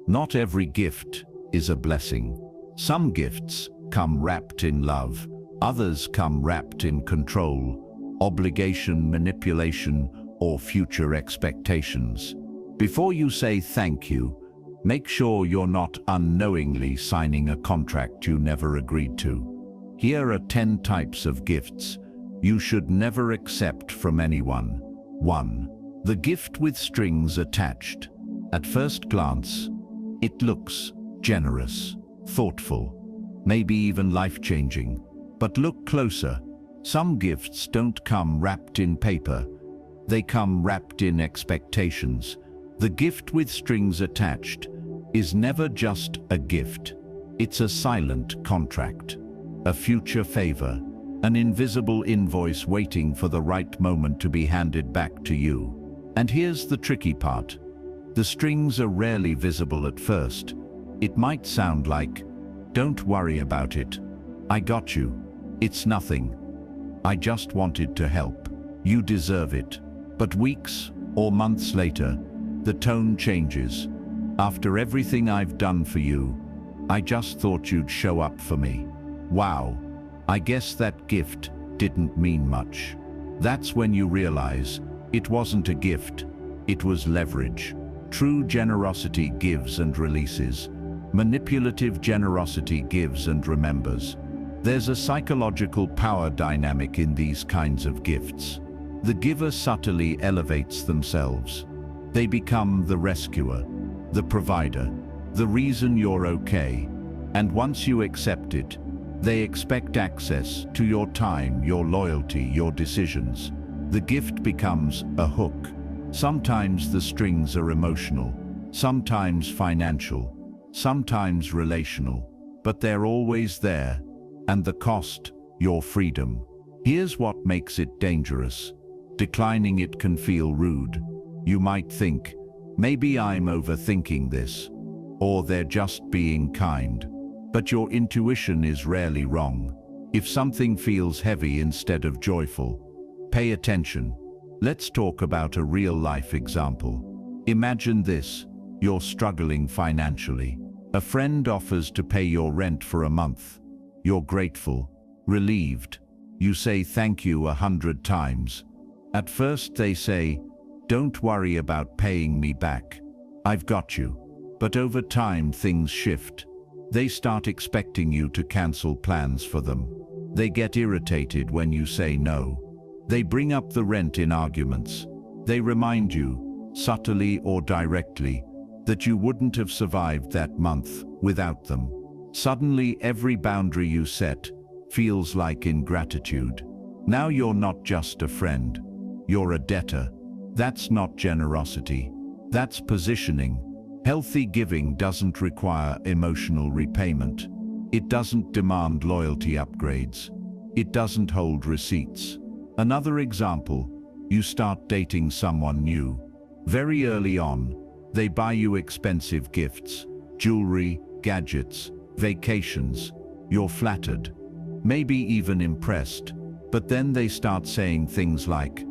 Not every gift is a blessing. Some gifts come wrapped in love, others come wrapped in control, obligation, manipulation, or future expectations. Before you say thank you, make sure you're not unknowingly signing a contract you never agreed to. Here are 10 types of gifts you should never accept from anyone. 1. The gift with strings attached. At first glance, it looks generous, thoughtful, maybe even life-changing. But look closer. Some gifts don't come wrapped in paper. They come wrapped in expectations. The gift with strings attached is never just a gift. It's a silent contract, a future favor, an invisible invoice waiting for the right moment to be handed back to you. And here's the tricky part. The strings are rarely visible at first. It might sound like, "Don't worry about it. I got you. It's nothing. I just wanted to help. You deserve it." But weeks or months later, the tone changes. "After everything I've done for you, I just thought you'd show up for me. Wow, I guess that gift didn't mean much." That's when you realize it wasn't a gift, it was leverage. True generosity gives and releases. Manipulative generosity gives and remembers. There's a psychological power dynamic in these kinds of gifts. The giver subtly elevates themselves. They become the rescuer, the provider, the reason you're okay. And once you accept it, they expect access to your time, your loyalty, your decisions. The gift becomes a hook. Sometimes the strings are emotional, sometimes financial, sometimes relational, but they're always there. And the cost, your freedom. Here's what makes it dangerous. Declining it can feel rude. You might think, maybe I'm overthinking this, or they're just being kind. But your intuition is rarely wrong. If something feels heavy instead of joyful, pay attention. Let's talk about a real-life example. Imagine this: you're struggling financially. A friend offers to pay your rent for a month. You're grateful, relieved. You say thank you 100 times. At first they say, "Don't worry about paying me back. I've got you." But over time things shift. They start expecting you to cancel plans for them. They get irritated when you say no. They bring up the rent in arguments. They remind you, subtly or directly, that you wouldn't have survived that month without them. Suddenly, every boundary you set feels like ingratitude. Now you're not just a friend, you're a debtor. That's not generosity, that's positioning. Healthy giving doesn't require emotional repayment. It doesn't demand loyalty upgrades. It doesn't hold receipts. Another example, you start dating someone new. Very early on, they buy you expensive gifts, jewelry, gadgets, vacations. You're flattered, maybe even impressed, but then they start saying things like,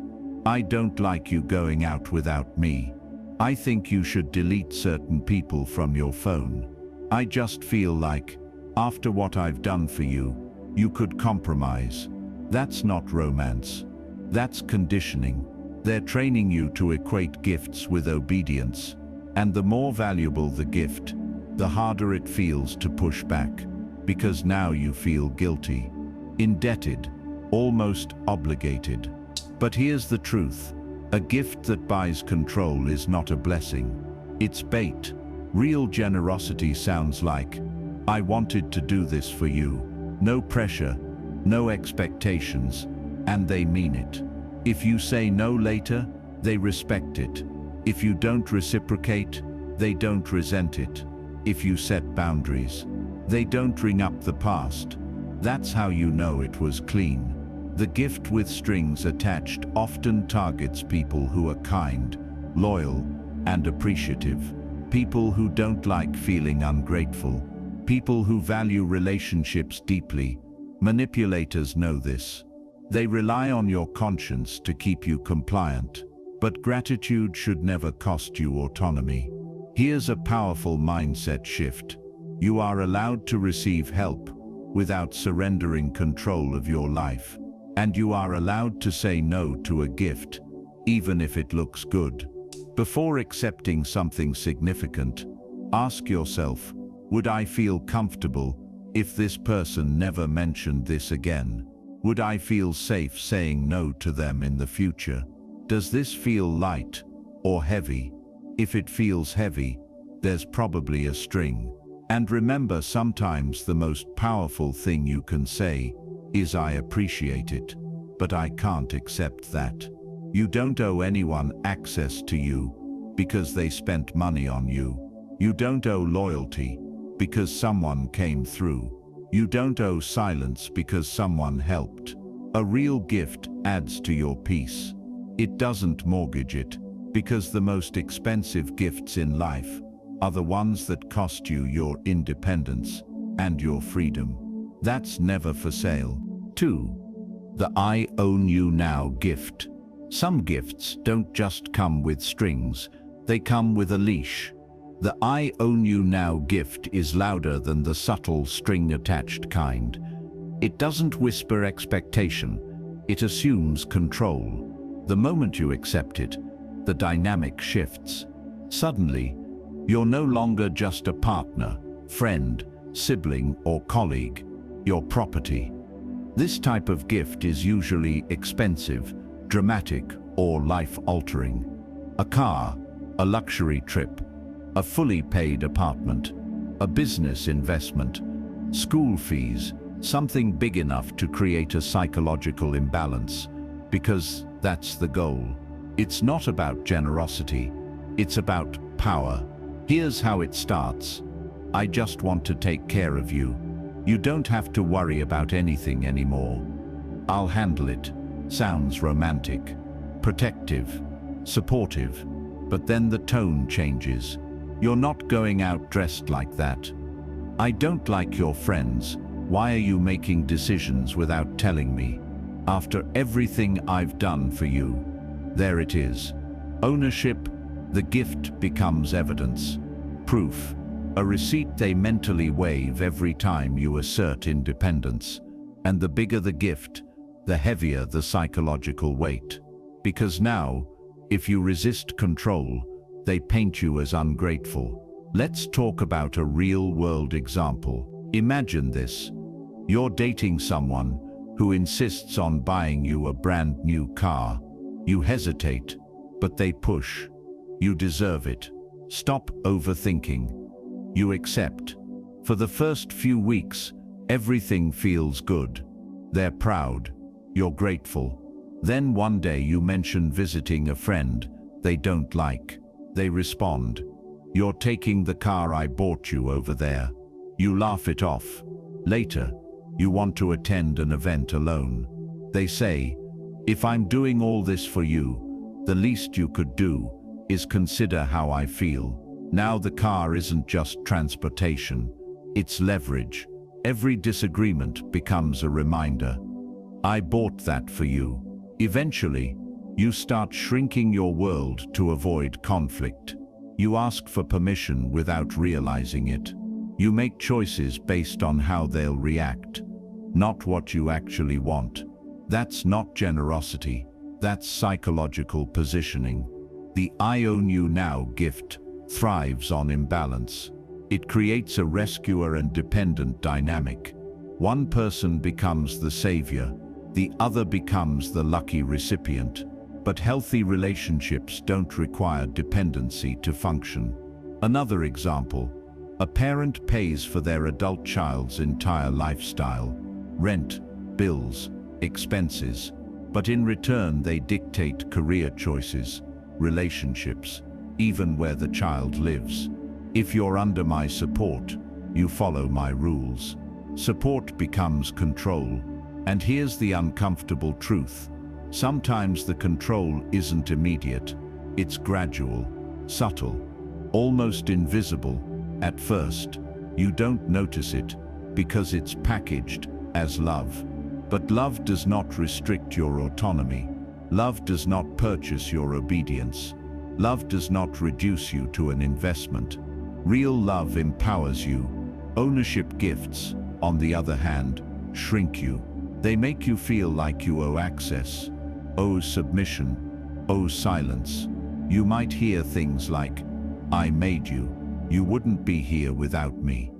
"I don't like you going out without me. I think you should delete certain people from your phone. I just feel like, after what I've done for you, you could compromise." That's not romance. That's conditioning. They're training you to equate gifts with obedience. And the more valuable the gift, the harder it feels to push back, because now you feel guilty, indebted, almost obligated. But here's the truth. A gift that buys control is not a blessing. It's bait. Real generosity sounds like, "I wanted to do this for you." No pressure, no expectations, and they mean it. If you say no later, they respect it. If you don't reciprocate, they don't resent it. If you set boundaries, they don't bring up the past. That's how you know it was clean. The gift with strings attached often targets people who are kind, loyal, and appreciative. People who don't like feeling ungrateful. People who value relationships deeply. Manipulators know this. They rely on your conscience to keep you compliant. But gratitude should never cost you autonomy. Here's a powerful mindset shift. You are allowed to receive help without surrendering control of your life. And you are allowed to say no to a gift, even if it looks good. Before accepting something significant, ask yourself, would I feel comfortable if this person never mentioned this again? Would I feel safe saying no to them in the future? Does this feel light or heavy? If it feels heavy, there's probably a string. And remember, sometimes the most powerful thing you can say is, I appreciate it, but I can't accept that. You don't owe anyone access to you because they spent money on you. You don't owe loyalty because someone came through. You don't owe silence because someone helped. A real gift adds to your peace. It doesn't mortgage it, because the most expensive gifts in life are the ones that cost you your independence and your freedom. That's never for sale. 2. The I own you now gift. Some gifts don't just come with strings, they come with a leash. The I own you now gift is louder than the subtle string-attached kind. It doesn't whisper expectation, it assumes control. The moment you accept it, the dynamic shifts. Suddenly, you're no longer just a partner, friend, sibling, or colleague. You're property. This type of gift is usually expensive, dramatic, or life-altering. A car, a luxury trip, a fully paid apartment, a business investment, school fees, something big enough to create a psychological imbalance, because that's the goal. It's not about generosity, it's about power. Here's how it starts. I just want to take care of you. You don't have to worry about anything anymore. I'll handle it. Sounds romantic, protective, supportive, but then the tone changes. You're not going out dressed like that. I don't like your friends. Why are you making decisions without telling me? After everything I've done for you. There it is. Ownership. The gift becomes evidence. Proof. A receipt they mentally wave every time you assert independence. And the bigger the gift, the heavier the psychological weight. Because now, if you resist control, they paint you as ungrateful. Let's talk about a real-world example. Imagine this. You're dating someone who insists on buying you a brand new car. You hesitate, but they push. You deserve it. Stop overthinking. You accept. For the first few weeks, everything feels good. They're proud. You're grateful. Then one day you mention visiting a friend they don't like. They respond, "You're taking the car I bought you over there." You laugh it off. Later, you want to attend an event alone. They say, "If I'm doing all this for you, the least you could do is consider how I feel." Now the car isn't just transportation, it's leverage. Every disagreement becomes a reminder. I bought that for you. Eventually, you start shrinking your world to avoid conflict. You ask for permission without realizing it. You make choices based on how they'll react, not what you actually want. That's not generosity, that's psychological positioning. The I own you now gift thrives on imbalance. It creates a rescuer and dependent dynamic. One person becomes the savior, the other becomes the lucky recipient. But healthy relationships don't require dependency to function. Another example, a parent pays for their adult child's entire lifestyle, rent, bills, expenses, but in return they dictate career choices, relationships, even where the child lives. If you're under my support, you follow my rules. Support becomes control. And here's the uncomfortable truth. Sometimes the control isn't immediate. It's gradual, subtle, almost invisible. At first, you don't notice it because it's packaged as love. But love does not restrict your autonomy. Love does not purchase your obedience. Love does not reduce you to an investment. Real love empowers you. Ownership gifts, on the other hand, shrink you. They make you feel like you owe access, owe submission, owe silence. You might hear things like, "I made you. You wouldn't be here without me."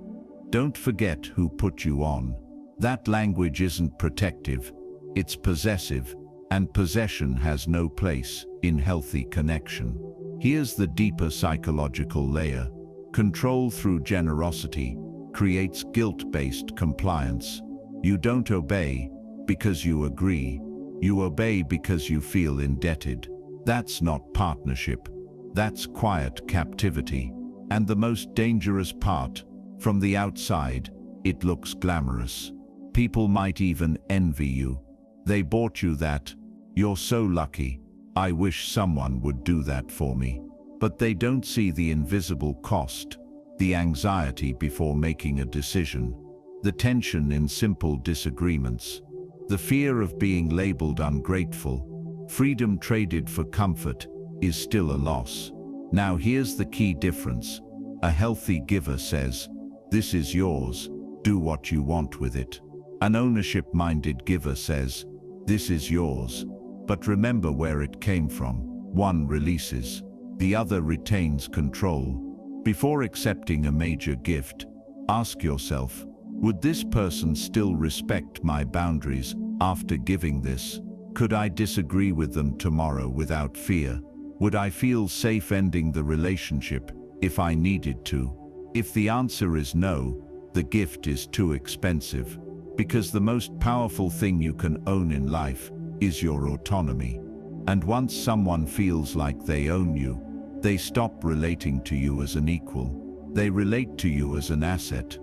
Don't forget who put you on. That language isn't protective, it's possessive, and possession has no place in healthy connection. Here's the deeper psychological layer. Control through generosity creates guilt-based compliance. You don't obey because you agree. You obey because you feel indebted. That's not partnership. That's quiet captivity. And the most dangerous part, from the outside, it looks glamorous. People might even envy you. They bought you that. You're so lucky. I wish someone would do that for me. But they don't see the invisible cost, the anxiety before making a decision, the tension in simple disagreements, the fear of being labeled ungrateful. Freedom traded for comfort is still a loss. Now here's the key difference. A healthy giver says, "This is yours, do what you want with it." An ownership-minded giver says, "This is yours, but remember where it came from." One releases, the other retains control. Before accepting a major gift, ask yourself, would this person still respect my boundaries after giving this? Could I disagree with them tomorrow without fear? Would I feel safe ending the relationship if I needed to? If the answer is no, the gift is too expensive, because the most powerful thing you can own in life is your autonomy. And once someone feels like they own you, they stop relating to you as an equal. They relate to you as an asset.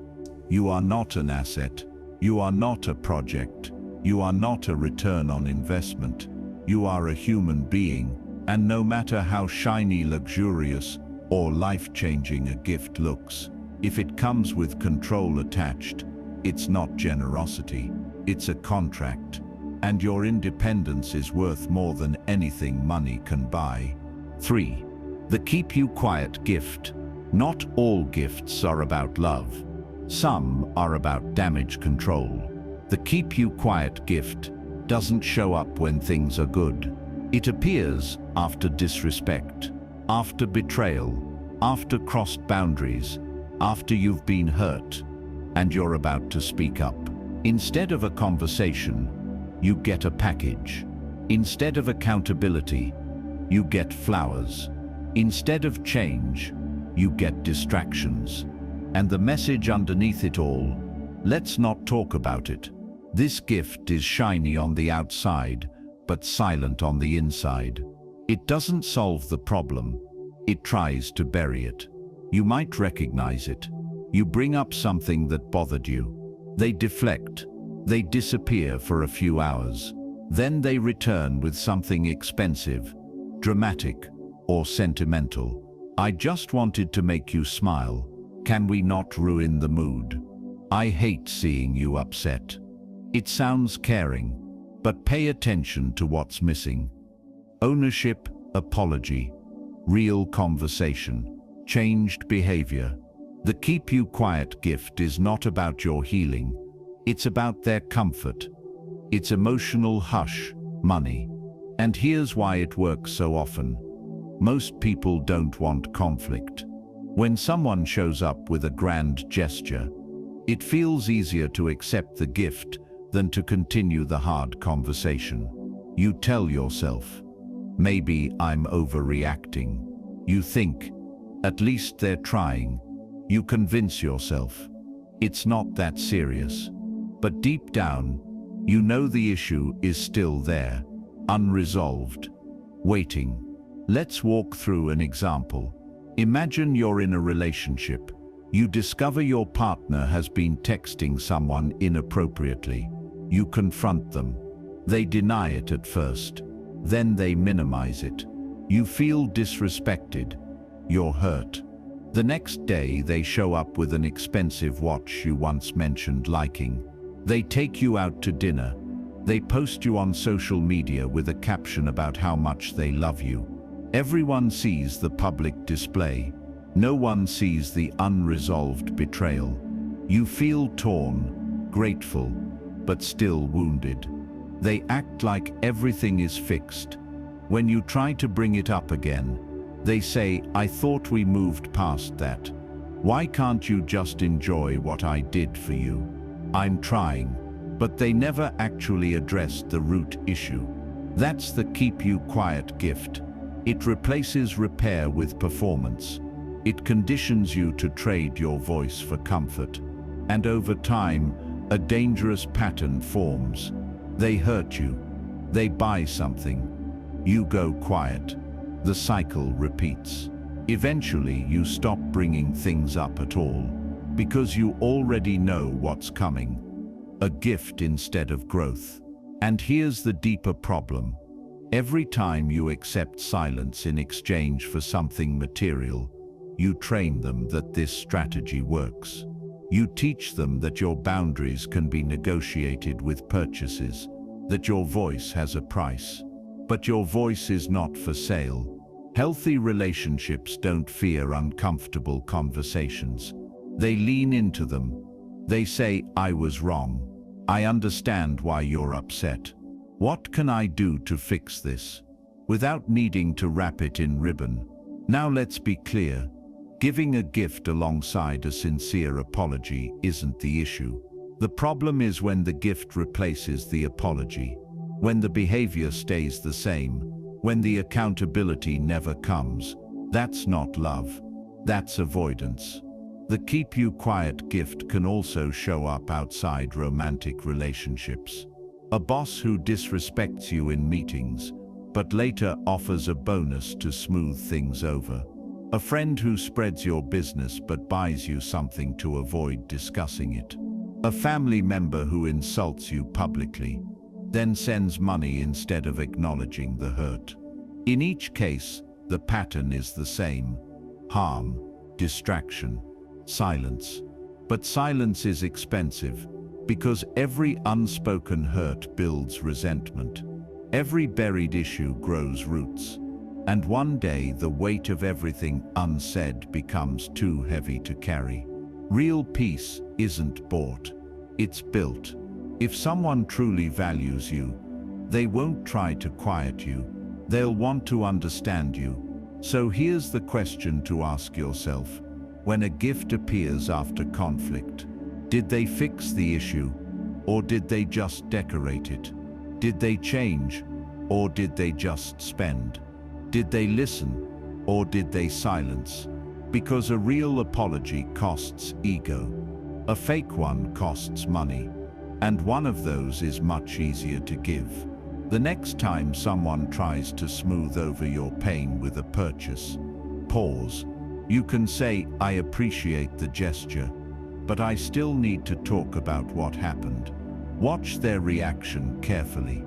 You are not an asset. You are not a project. You are not a return on investment. You are a human being, and no matter how shiny, luxurious, or life-changing a gift looks, if it comes with control attached, it's not generosity, it's a contract. And your independence is worth more than anything money can buy. 3. The keep you quiet gift. Not all gifts are about love. Some are about damage control. The keep you quiet gift doesn't show up when things are good. It appears after disrespect, after betrayal, after crossed boundaries, after you've been hurt, and you're about to speak up. Instead of a conversation, you get a package. Instead of accountability, you get flowers. Instead of change, you get distractions. And the message underneath it all, let's not talk about it. This gift is shiny on the outside, but silent on the inside. It doesn't solve the problem, it tries to bury it. You might recognize it. You bring up something that bothered you. They deflect. They disappear for a few hours. Then they return with something expensive, dramatic, or sentimental. "I just wanted to make you smile. Can we not ruin the mood? I hate seeing you upset." It sounds caring, but pay attention to what's missing. Ownership, apology, real conversation, changed behavior. The keep you quiet gift is not about your healing. It's about their comfort. It's emotional hush money. And here's why it works so often. Most people don't want conflict. When someone shows up with a grand gesture, it feels easier to accept the gift than to continue the hard conversation. You tell yourself, maybe I'm overreacting. You think, at least they're trying. You convince yourself, it's not that serious. But deep down, you know the issue is still there, unresolved, waiting. Let's walk through an example. Imagine you're in a relationship. You discover your partner has been texting someone inappropriately. You confront them. They deny it at first. Then they minimize it. You feel disrespected. You're hurt. The next day they show up with an expensive watch you once mentioned liking. They take you out to dinner. They post you on social media with a caption about how much they love you. Everyone sees the public display. No one sees the unresolved betrayal. You feel torn, grateful, but still wounded. They act like everything is fixed. When you try to bring it up again, they say, "I thought we moved past that. Why can't you just enjoy what I did for you?" I'm trying, but they never actually addressed the root issue. That's the keep you quiet gift. It replaces repair with performance. It conditions you to trade your voice for comfort. And over time, a dangerous pattern forms. They hurt you. They buy something. You go quiet. The cycle repeats. Eventually, you stop bringing things up at all, because you already know what's coming. A gift instead of growth. And here's the deeper problem. Every time you accept silence in exchange for something material, you train them that this strategy works. You teach them that your boundaries can be negotiated with purchases, that your voice has a price. But your voice is not for sale. Healthy relationships don't fear uncomfortable conversations. They lean into them. They say, "I was wrong. I understand why you're upset. What can I do to fix this?" Without needing to wrap it in ribbon. Now let's be clear. Giving a gift alongside a sincere apology isn't the issue. The problem is when the gift replaces the apology. When the behavior stays the same. When the accountability never comes. That's not love. That's avoidance. The keep you quiet gift can also show up outside romantic relationships. A boss who disrespects you in meetings, but later offers a bonus to smooth things over. A friend who spreads your business but buys you something to avoid discussing it. A family member who insults you publicly, then sends money instead of acknowledging the hurt. In each case, the pattern is the same: harm, distraction, silence. But silence is expensive, because every unspoken hurt builds resentment. Every buried issue grows roots. And one day the weight of everything unsaid becomes too heavy to carry. Real peace isn't bought, it's built. If someone truly values you, they won't try to quiet you. They'll want to understand you. So here's the question to ask yourself. When a gift appears after conflict, did they fix the issue, or did they just decorate it? Did they change, or did they just spend? Did they listen, or did they silence? Because a real apology costs ego. A fake one costs money. And one of those is much easier to give. The next time someone tries to smooth over your pain with a purchase, pause. You can say, "I appreciate the gesture, but I still need to talk about what happened." Watch their reaction carefully.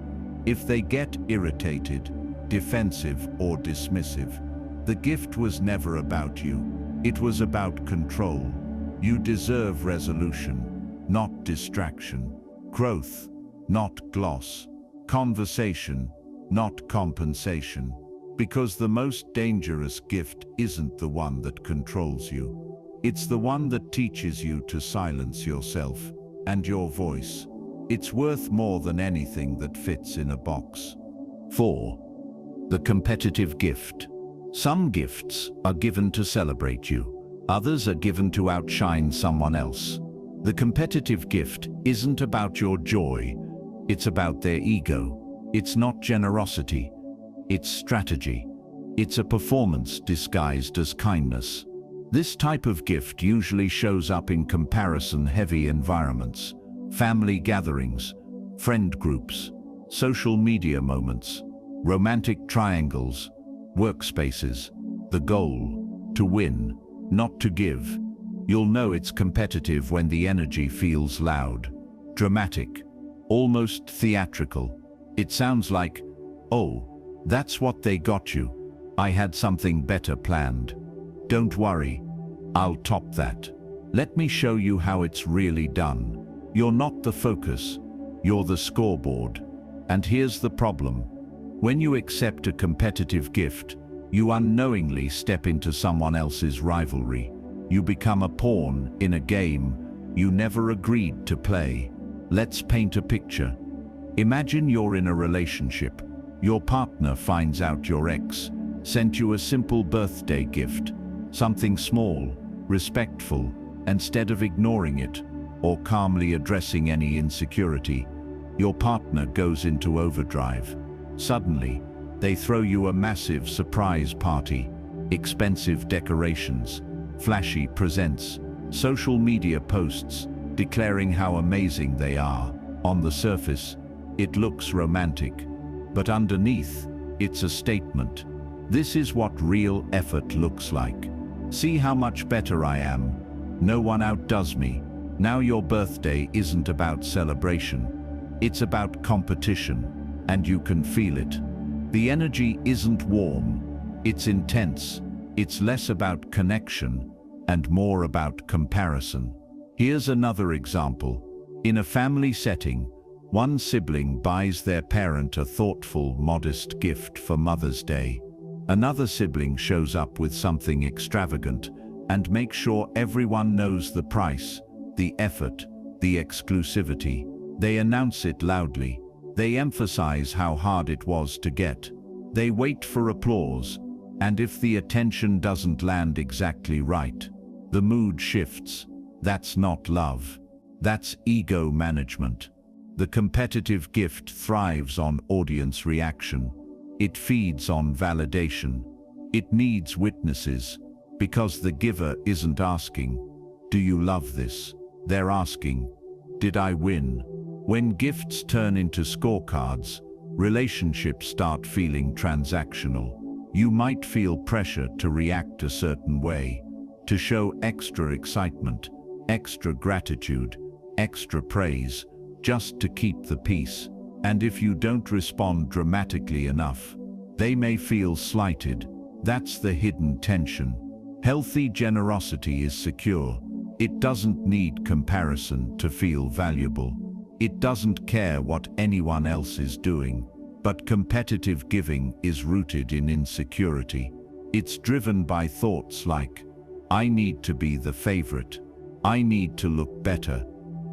If they get irritated, defensive, or dismissive, the gift was never about you. It was about control. You deserve resolution, not distraction. Growth, not gloss. Conversation, not compensation. Because the most dangerous gift isn't the one that controls you. It's the one that teaches you to silence yourself and your voice. It's worth more than anything that fits in a box. 4. The competitive gift. Some gifts are given to celebrate you. Others are given to outshine someone else. The competitive gift isn't about your joy. It's about their ego. It's not generosity. It's strategy. It's a performance disguised as kindness. This type of gift usually shows up in comparison-heavy environments, family gatherings, friend groups, social media moments, romantic triangles, workspaces. The goal: to win, not to give. You'll know it's competitive when the energy feels loud, dramatic, almost theatrical. It sounds like, "Oh, that's what they got you. I had something better planned. Don't worry, I'll top that. Let me show you how it's really done." You're not the focus, you're the scoreboard. And here's the problem. When you accept a competitive gift, You unknowingly step into someone else's rivalry. You become a pawn in a game you never agreed to play. Let's paint a picture. Imagine you're in a relationship. Your partner finds out your ex sent you a simple birthday gift, something small, respectful. Instead of ignoring it or calmly addressing any insecurity, your partner goes into overdrive. Suddenly, they throw you a massive surprise party, expensive decorations, flashy presents, social media posts declaring how amazing they are. On the surface, it looks romantic, but underneath, it's a statement. This is what real effort looks like. See how much better I am. No one outdoes me. Now your birthday isn't about celebration. It's about competition, and you can feel it. The energy isn't warm, it's intense. It's less about connection and more about comparison. Here's another example. In a family setting, one sibling buys their parent a thoughtful, modest gift for Mother's Day. Another sibling shows up with something extravagant and makes sure everyone knows the price, the effort, the exclusivity. They announce it loudly. They emphasize how hard it was to get. They wait for applause, and if the attention doesn't land exactly right, the mood shifts. That's not love. That's ego management. The competitive gift thrives on audience reaction. It feeds on validation. It needs witnesses, because the giver isn't asking, "Do you love this?" They're asking, "Did I win?" When gifts turn into scorecards, relationships start feeling transactional. You might feel pressure to react a certain way, to show extra excitement, extra gratitude, extra praise, just to keep the peace. And if you don't respond dramatically enough, they may feel slighted. That's the hidden tension. Healthy generosity is secure. It doesn't need comparison to feel valuable. It doesn't care what anyone else is doing. But competitive giving is rooted in insecurity. It's driven by thoughts like, "I need to be the favorite. I need to look better.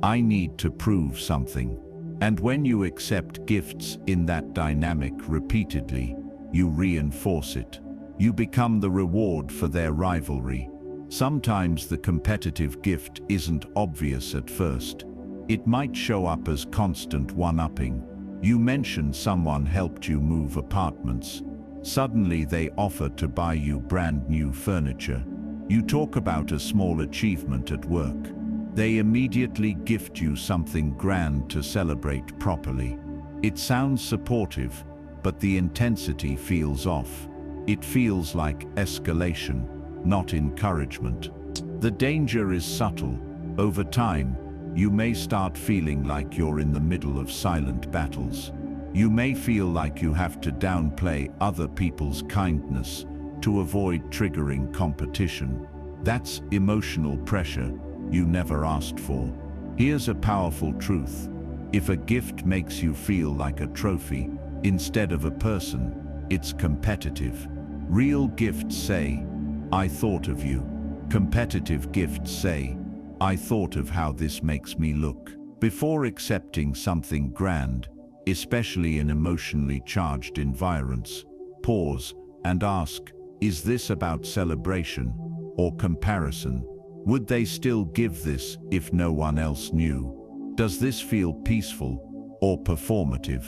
I need to prove something." And when you accept gifts in that dynamic repeatedly, you reinforce it. You become the reward for their rivalry. Sometimes the competitive gift isn't obvious at first. It might show up as constant one-upping. You mention someone helped you move apartments. Suddenly they offer to buy you brand new furniture. You talk about a small achievement at work. They immediately gift you something grand to celebrate properly. It sounds supportive, but the intensity feels off. It feels like escalation, not encouragement. The danger is subtle. Over time, you may start feeling like you're in the middle of silent battles. You may feel like you have to downplay other people's kindness to avoid triggering competition. That's emotional pressure you never asked for. Here's a powerful truth. If a gift makes you feel like a trophy instead of a person, it's competitive. Real gifts say, "I thought of you." Competitive gifts say, "I thought of how this makes me look." Before accepting something grand, especially in emotionally charged environments, pause and ask, is this about celebration or comparison? Would they still give this if no one else knew? Does this feel peaceful or performative?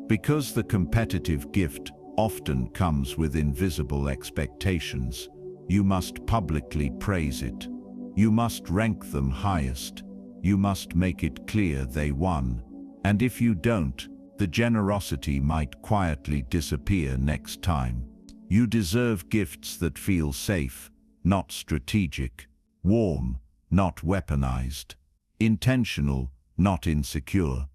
Because the competitive gift often comes with invisible expectations, you must publicly praise it. You must rank them highest. You must make it clear they won. And if you don't, the generosity might quietly disappear next time. You deserve gifts that feel safe, not strategic. Warm, not weaponized. Intentional, not insecure.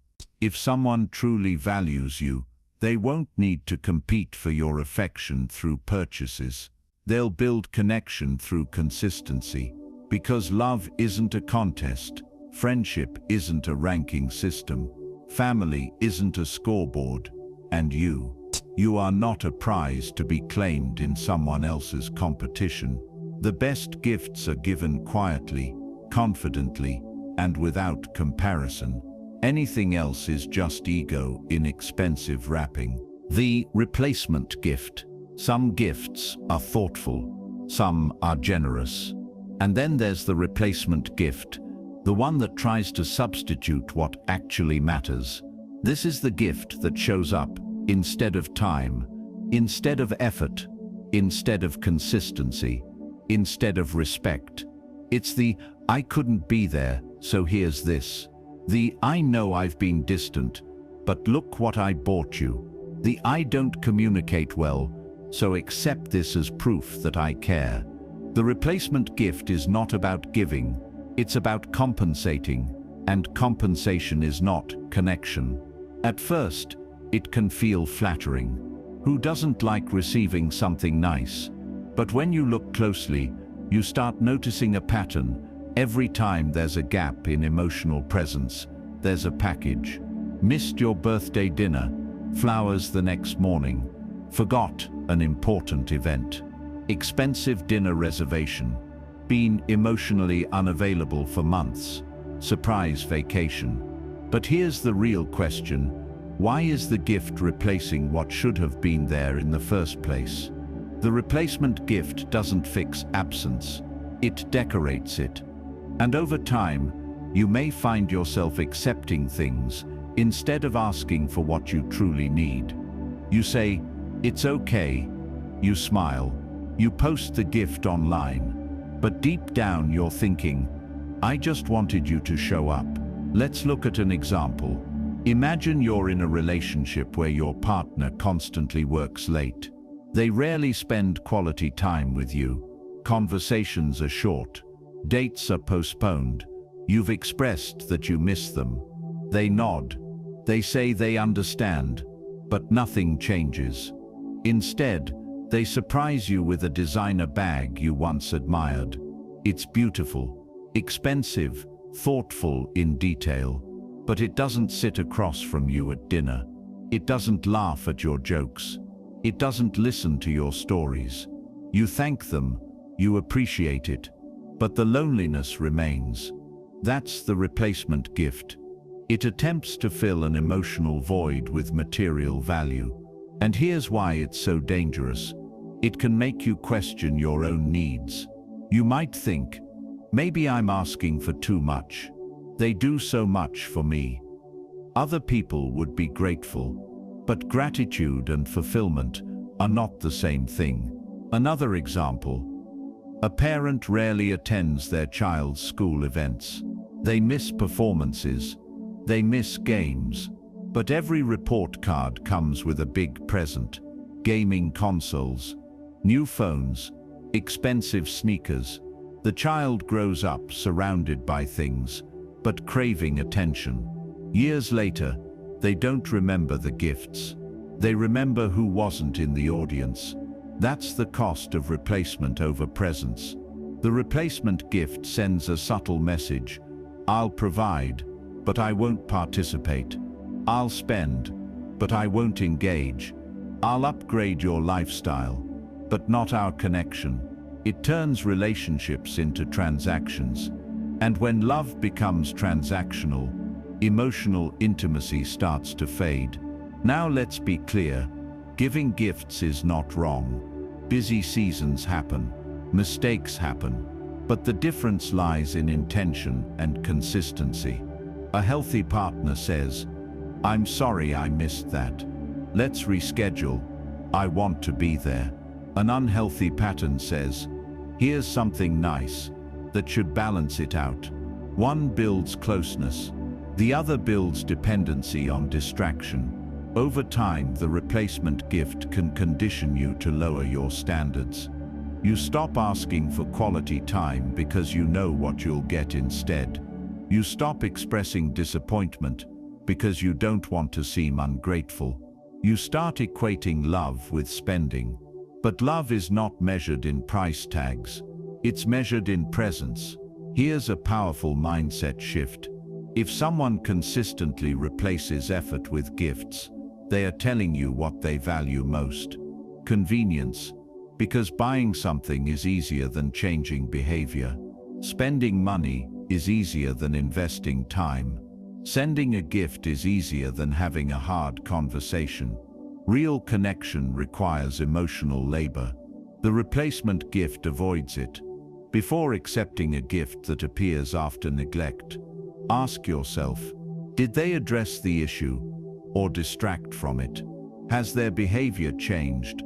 If someone truly values you, they won't need to compete for your affection through purchases. They'll build connection through consistency. Because love isn't a contest, friendship isn't a ranking system, family isn't a scoreboard, and you You are not a prize to be claimed in someone else's competition. The best gifts are given quietly, confidently, and without comparison. Anything else is just ego in expensive wrapping. The replacement gift. Some gifts are thoughtful, some are generous. And then there's the replacement gift, the one that tries to substitute what actually matters. This is the gift that shows up instead of time, instead of effort, instead of consistency, instead of respect. It's the "I couldn't be there, so here's this." The "I know I've been distant, but look what I bought you." The "I don't communicate well, so accept this as proof that I care." The replacement gift is not about giving, it's about compensating, and compensation is not connection. At first, it can feel flattering. Who doesn't like receiving something nice? But when you look closely, you start noticing a pattern. Every time there's a gap in emotional presence, there's a package. Missed your birthday dinner, flowers the next morning, forgot an important event. Expensive dinner reservation, been emotionally unavailable for months, surprise vacation. But here's the real question: why is the gift replacing what should have been there in the first place? The replacement gift doesn't fix absence, it decorates it. And over time, you may find yourself accepting things instead of asking for what you truly need. You say, "It's okay," you smile, you post the gift online, but deep down you're thinking, "I just wanted you to show up." Let's look at an example. Imagine you're in a relationship where your partner constantly works late. They rarely spend quality time with you. Conversations are short. Dates are postponed. You've expressed that you miss them. They nod. They say they understand, but nothing changes. Instead, they surprise you with a designer bag you once admired. It's beautiful, expensive, thoughtful in detail, but it doesn't sit across from you at dinner. It doesn't laugh at your jokes. It doesn't listen to your stories. You thank them, you appreciate it, but the loneliness remains. That's the replacement gift. It attempts to fill an emotional void with material value. And here's why it's so dangerous. It can make you question your own needs. You might think, maybe I'm asking for too much. They do so much for me. Other people would be grateful. But gratitude and fulfillment are not the same thing. Another example. A parent rarely attends their child's school events. They miss performances. They miss games. But every report card comes with a big present. Gaming consoles, new phones, expensive sneakers. The child grows up surrounded by things, but craving attention. Years later, they don't remember the gifts. They remember who wasn't in the audience. That's the cost of replacement over presence. The replacement gift sends a subtle message. I'll provide, but I won't participate. I'll spend, but I won't engage. I'll upgrade your lifestyle, but not our connection. It turns relationships into transactions. And when love becomes transactional, emotional intimacy starts to fade. Now let's be clear, giving gifts is not wrong. Busy seasons happen, mistakes happen, but the difference lies in intention and consistency. A healthy partner says, "I'm sorry I missed that. Let's reschedule. I want to be there." An unhealthy pattern says, "Here's something nice," that should balance it out. One builds closeness. The other builds dependency on distraction. Over time, the replacement gift can condition you to lower your standards. You stop asking for quality time because you know what you'll get instead. You stop expressing disappointment because you don't want to seem ungrateful. You start equating love with spending. But love is not measured in price tags. It's measured in presence. Here's a powerful mindset shift. If someone consistently replaces effort with gifts, They are telling you what they value most. Convenience, because buying something is easier than changing behavior. Spending money is easier than investing time. Sending a gift is easier than having a hard conversation. Real connection requires emotional labor. The replacement gift avoids it. Before accepting a gift that appears after neglect, ask yourself, did they address the issue or distract from it? Has their behavior changed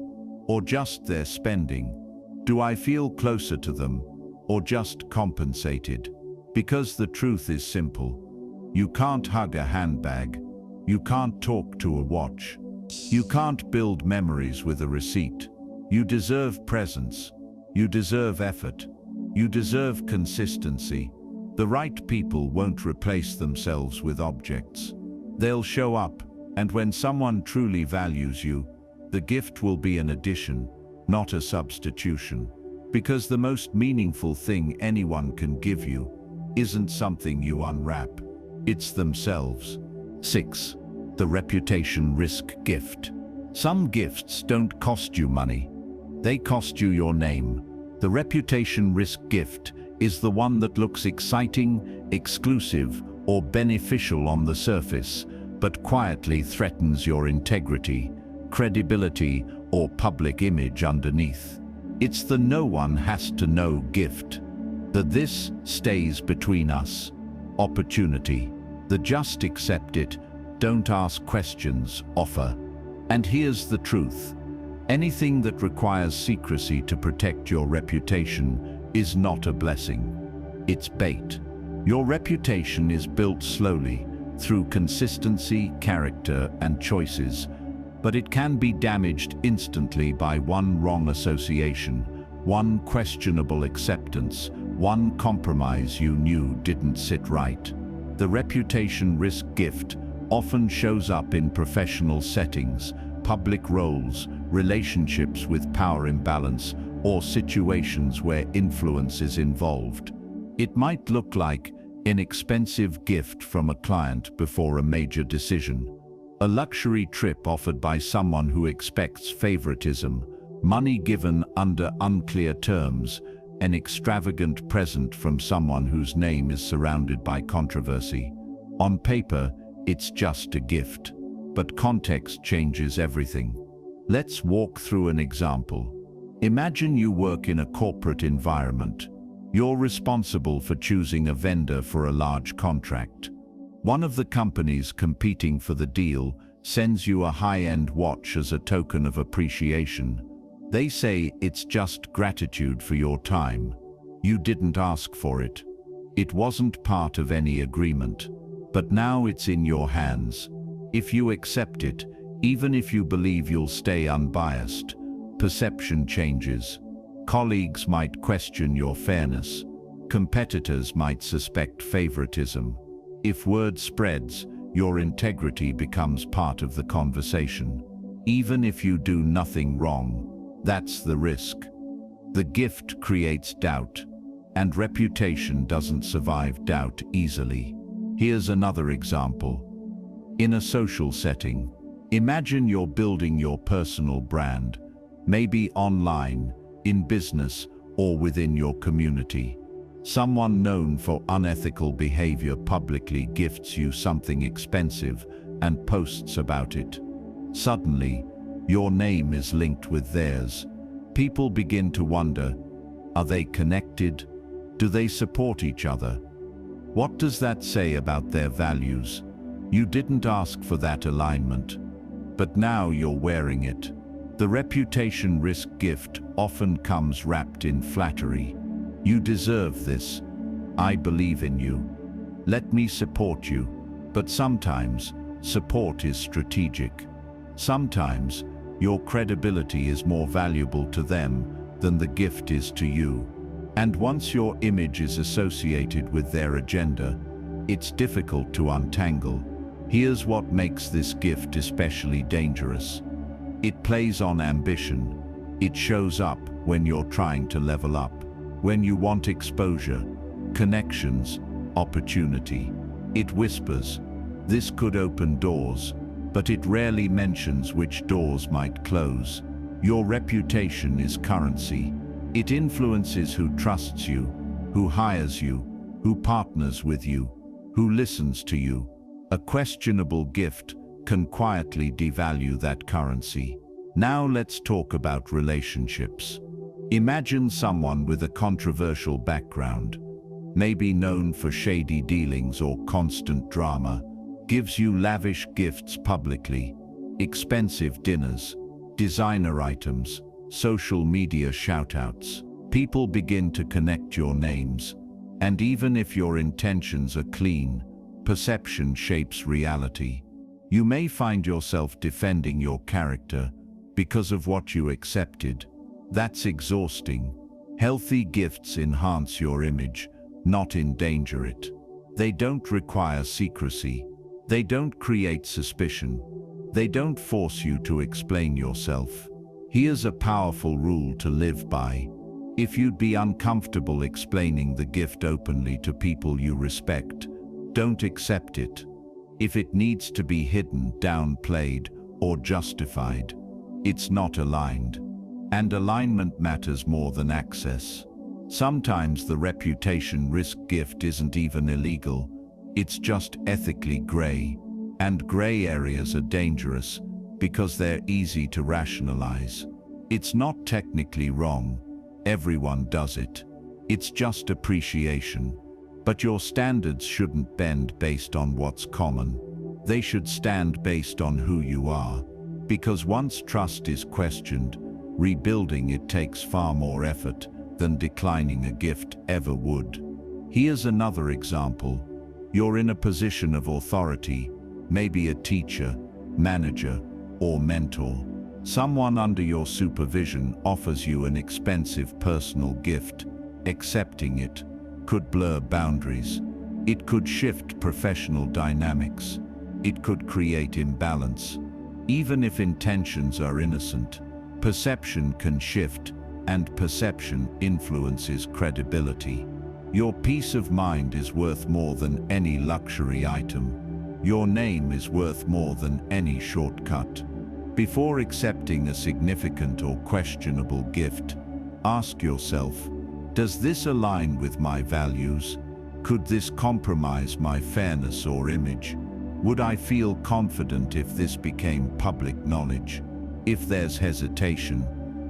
or just their spending? Do I feel closer to them or just compensated? Because the truth is simple. You can't hug a handbag. You can't talk to a watch. You can't build memories with a receipt. You deserve presence. You deserve effort. You deserve consistency. The right people won't replace themselves with objects. They'll show up, and when someone truly values you, the gift will be an addition, not a substitution. Because the most meaningful thing anyone can give you isn't something you unwrap. It's themselves. 6. The reputation risk gift. Some gifts don't cost you money. They cost you your name. The reputation risk gift is the one that looks exciting, exclusive, or beneficial on the surface, but quietly threatens your integrity, credibility, or public image underneath. It's the no one has to know gift. The this stays between us opportunity. The just accept it, don't ask questions offer. And here's the truth. Anything that requires secrecy to protect your reputation is not a blessing. It's bait. Your reputation is built slowly through consistency, character, and choices, but it can be damaged instantly by one wrong association, one questionable acceptance, one compromise you knew didn't sit right. The reputation risk gift often shows up in professional settings, public roles, relationships with power imbalance, or situations where influence is involved. It might look like an expensive gift from a client before a major decision, a luxury trip offered by someone who expects favoritism, money given under unclear terms, an extravagant present from someone whose name is surrounded by controversy. On paper, it's just a gift, but context changes everything. Let's walk through an example. Imagine you work in a corporate environment. You're responsible for choosing a vendor for a large contract. One of the companies competing for the deal sends you a high-end watch as a token of appreciation. They say it's just gratitude for your time. You didn't ask for it. It wasn't part of any agreement. But now it's in your hands. If you accept it, even if you believe you'll stay unbiased, perception changes. Colleagues might question your fairness. Competitors might suspect favoritism. If word spreads, your integrity becomes part of the conversation. Even if you do nothing wrong, that's the risk. The gift creates doubt, and reputation doesn't survive doubt easily. Here's another example. In a social setting, imagine you're building your personal brand, maybe online, in business, or within your community. Someone known for unethical behavior publicly gifts you something expensive and posts about it. Suddenly, your name is linked with theirs. People begin to wonder, are they connected? Do they support each other? What does that say about their values? You didn't ask for that alignment, but now you're wearing it. The reputation risk gift often comes wrapped in flattery. You deserve this. I believe in you. Let me support you. But sometimes, support is strategic. Sometimes, your credibility is more valuable to them than the gift is to you. And once your image is associated with their agenda, it's difficult to untangle. Here's what makes this gift especially dangerous. It plays on ambition. It shows up when you're trying to level up, when you want exposure, connections, opportunity. It whispers, this could open doors, but it rarely mentions which doors might close. Your reputation is currency. It influences who trusts you, who hires you, who partners with you, who listens to you. A questionable gift can quietly devalue that currency. Now let's talk about relationships. Imagine someone with a controversial background, maybe known for shady dealings or constant drama, gives you lavish gifts publicly, expensive dinners, designer items, social media shoutouts. People begin to connect your names, and even if your intentions are clean, perception shapes reality. You may find yourself defending your character because of what you accepted. That's exhausting. Healthy gifts enhance your image, not endanger it. They don't require secrecy. They don't create suspicion. They don't force you to explain yourself. Here's a powerful rule to live by. If you'd be uncomfortable explaining the gift openly to people you respect, don't accept it. If it needs to be hidden, downplayed, or justified, it's not aligned. And alignment matters more than access. Sometimes the reputation risk gift isn't even illegal. It's just ethically gray. And gray areas are dangerous because they're easy to rationalize. It's not technically wrong. Everyone does it. It's just appreciation. But your standards shouldn't bend based on what's common. They should stand based on who you are. Because once trust is questioned, rebuilding it takes far more effort than declining a gift ever would. Here's another example. You're in a position of authority, maybe a teacher, manager, or mentor. Someone under your supervision offers you an expensive personal gift. Accepting it could blur boundaries. It could shift professional dynamics. It could create imbalance. Even if intentions are innocent, perception can shift, and perception influences credibility. Your peace of mind is worth more than any luxury item. Your name is worth more than any shortcut. Before accepting a significant or questionable gift, ask yourself, does this align with my values? Could this compromise my fairness or image? Would I feel confident if this became public knowledge? If there's hesitation,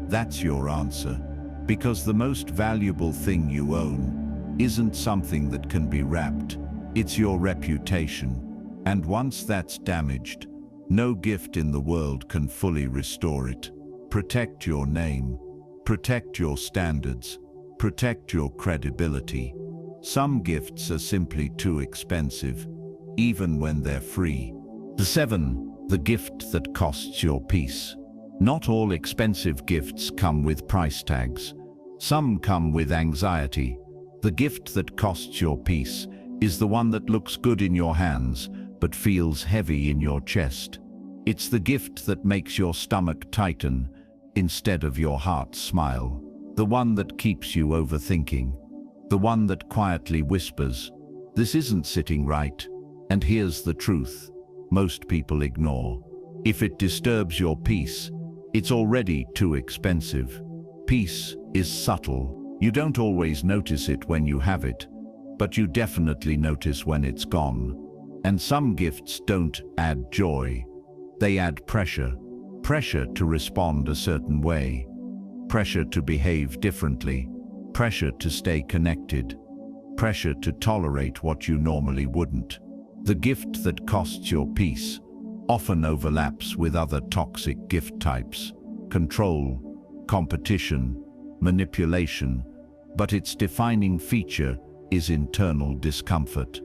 that's your answer. Because the most valuable thing you own isn't something that can be wrapped. It's your reputation. And once that's damaged, no gift in the world can fully restore it. Protect your name. Protect your standards. Protect your credibility. Some gifts are simply too expensive, even when they're free. 7. The gift that costs your peace. Not all expensive gifts come with price tags. Some come with anxiety. The gift that costs your peace is the one that looks good in your hands, but feels heavy in your chest. It's the gift that makes your stomach tighten instead of your heart smile. The one that keeps you overthinking. The one that quietly whispers, "This isn't sitting right." And here's the truth most people ignore. If it disturbs your peace, it's already too expensive. Peace is subtle. You don't always notice it when you have it, but you definitely notice when it's gone. And some gifts don't add joy. They add pressure. Pressure to respond a certain way. Pressure to behave differently. Pressure to stay connected. Pressure to tolerate what you normally wouldn't. The gift that costs your peace often overlaps with other toxic gift types. Control, competition, manipulation, but its defining feature is internal discomfort.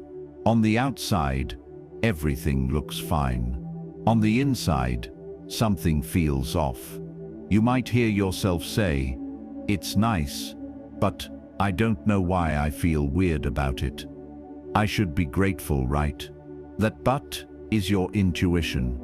On the outside, everything looks fine. On the inside, something feels off. You might hear yourself say, "It's nice, but I don't know why I feel weird about it. I should be grateful, right?" That "but" is your intuition.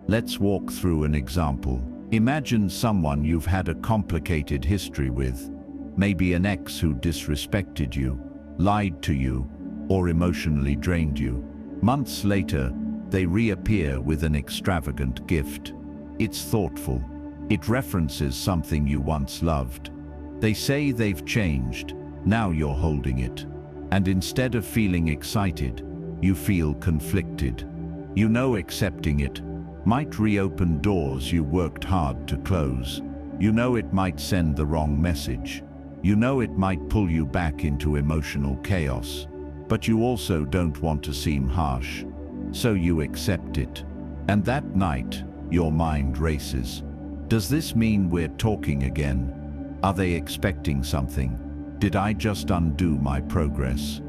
Let's walk through an example. Imagine someone you've had a complicated history with. Maybe an ex who disrespected you, lied to you, or emotionally drained you. Months later, they reappear with an extravagant gift. It's thoughtful. It references something you once loved. They say they've changed. Now you're holding it. And instead of feeling excited, you feel conflicted. You know accepting it might reopen doors you worked hard to close. You know it might send the wrong message. You know it might pull you back into emotional chaos. But you also don't want to seem harsh. So you accept it. And that night, your mind races. Does this mean we're talking again? Are they expecting something? Did I just undo my progress?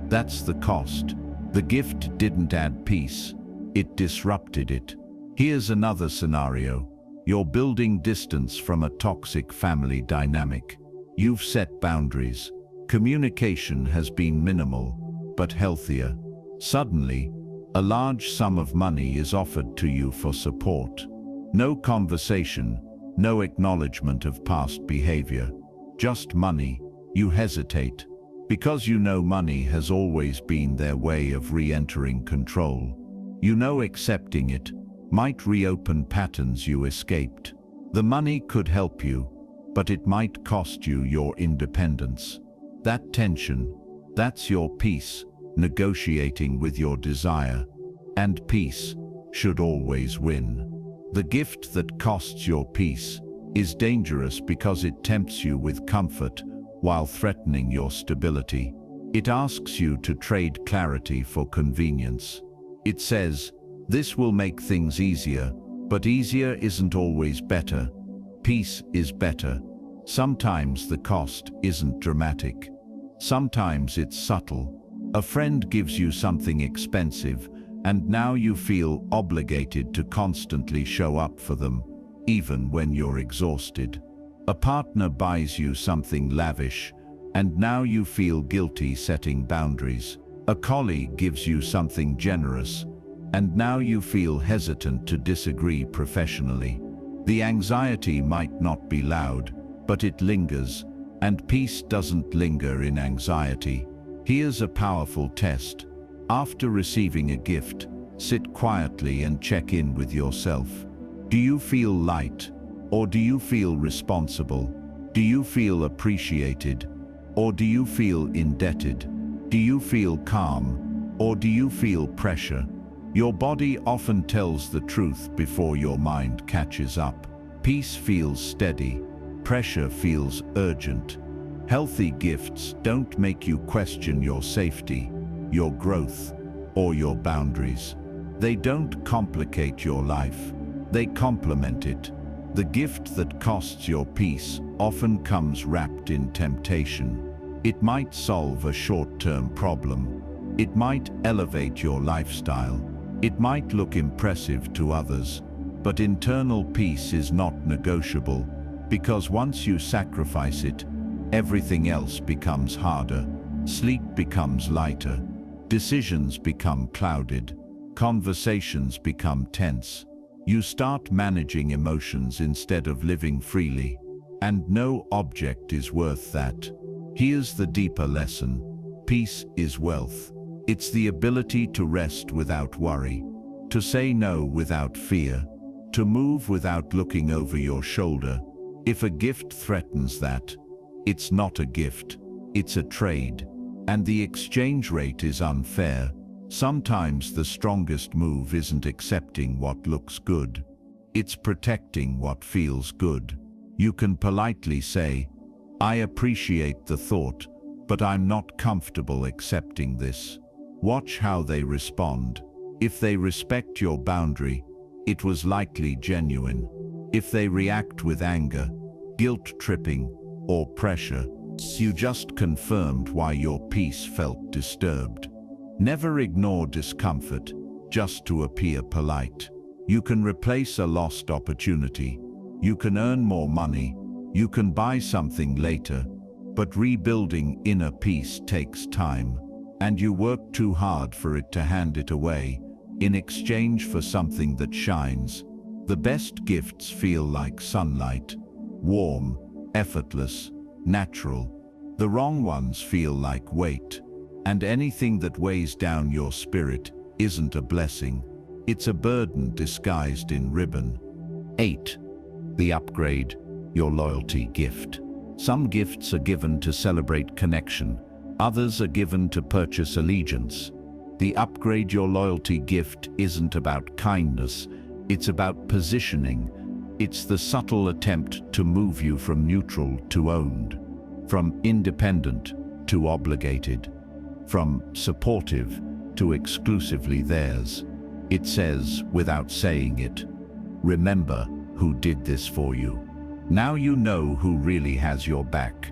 That's the cost. The gift didn't add peace. It disrupted it. Here's another scenario. You're building distance from a toxic family dynamic. You've set boundaries. Communication has been minimal, but healthier. Suddenly, a large sum of money is offered to you for support. No conversation, no acknowledgement of past behavior. Just money. You hesitate, because you know money has always been their way of re-entering control. You know accepting it might reopen patterns you escaped. The money could help you, but it might cost you your independence. That tension, that's your peace, negotiating with your desire. And peace should always win. The gift that costs your peace is dangerous because it tempts you with comfort while threatening your stability. It asks you to trade clarity for convenience. It says, this will make things easier, but easier isn't always better. Peace is better. Sometimes the cost isn't dramatic. Sometimes it's subtle. A friend gives you something expensive, and now you feel obligated to constantly show up for them, even when you're exhausted. A partner buys you something lavish, and now you feel guilty setting boundaries. A colleague gives you something generous, and now you feel hesitant to disagree professionally. The anxiety might not be loud, but it lingers, and peace doesn't linger in anxiety. Here's a powerful test. After receiving a gift, sit quietly and check in with yourself. Do you feel light, or do you feel responsible? Do you feel appreciated, or do you feel indebted? Do you feel calm, or do you feel pressure? Your body often tells the truth before your mind catches up. Peace feels steady. Pressure feels urgent. Healthy gifts don't make you question your safety, your growth, or your boundaries. They don't complicate your life. They complement it. The gift that costs your peace often comes wrapped in temptation. It might solve a short-term problem. It might elevate your lifestyle. It might look impressive to others, but internal peace is not negotiable, because once you sacrifice it, everything else becomes harder. Sleep becomes lighter. Decisions become clouded. Conversations become tense. You start managing emotions instead of living freely, and no object is worth that. Here's the deeper lesson. Peace is wealth. It's the ability to rest without worry, to say no without fear, to move without looking over your shoulder. If a gift threatens that, it's not a gift, it's a trade. And the exchange rate is unfair. Sometimes the strongest move isn't accepting what looks good. It's protecting what feels good. You can politely say, I appreciate the thought, but I'm not comfortable accepting this. Watch how they respond. If they respect your boundary, it was likely genuine. If they react with anger, guilt-tripping, or pressure, you just confirmed why your peace felt disturbed. Never ignore discomfort just to appear polite. You can replace a lost opportunity. You can earn more money. You can buy something later. But rebuilding inner peace takes time, and you work too hard for it to hand it away in exchange for something that shines. The best gifts feel like sunlight, warm, effortless, natural. The wrong ones feel like weight, and anything that weighs down your spirit isn't a blessing. It's a burden disguised in ribbon. 8. The upgrade, your loyalty gift. Some gifts are given to celebrate connection. Others are given to purchase allegiance. The upgrade your loyalty gift isn't about kindness, it's about positioning. It's the subtle attempt to move you from neutral to owned, from independent to obligated, from supportive to exclusively theirs. It says, without saying it, remember who did this for you. Now you know who really has your back.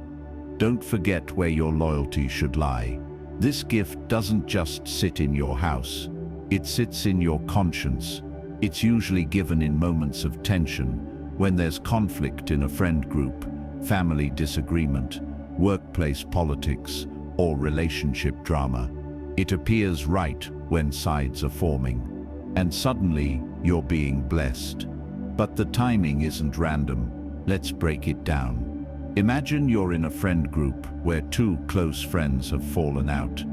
Don't forget where your loyalty should lie. This gift doesn't just sit in your house. It sits in your conscience. It's usually given in moments of tension, when there's conflict in a friend group, family disagreement, workplace politics, or relationship drama. It appears right when sides are forming, and suddenly you're being blessed. But the timing isn't random. Let's break it down. Imagine you're in a friend group where two close friends have fallen out.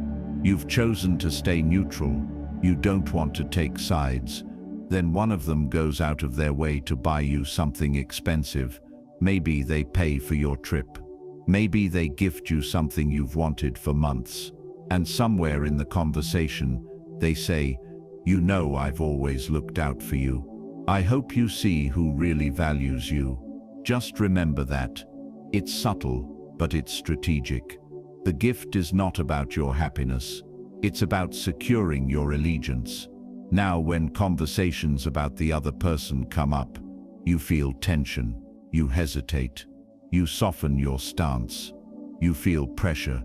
You've chosen to stay neutral. You don't want to take sides. Then one of them goes out of their way to buy you something expensive. Maybe they pay for your trip. Maybe they gift you something you've wanted for months. And somewhere in the conversation, they say, "You know I've always looked out for you. I hope you see who really values you." Just remember that. It's subtle, but it's strategic. The gift is not about your happiness. It's about securing your allegiance. Now, when conversations about the other person come up, you feel tension, you hesitate, you soften your stance, you feel pressure,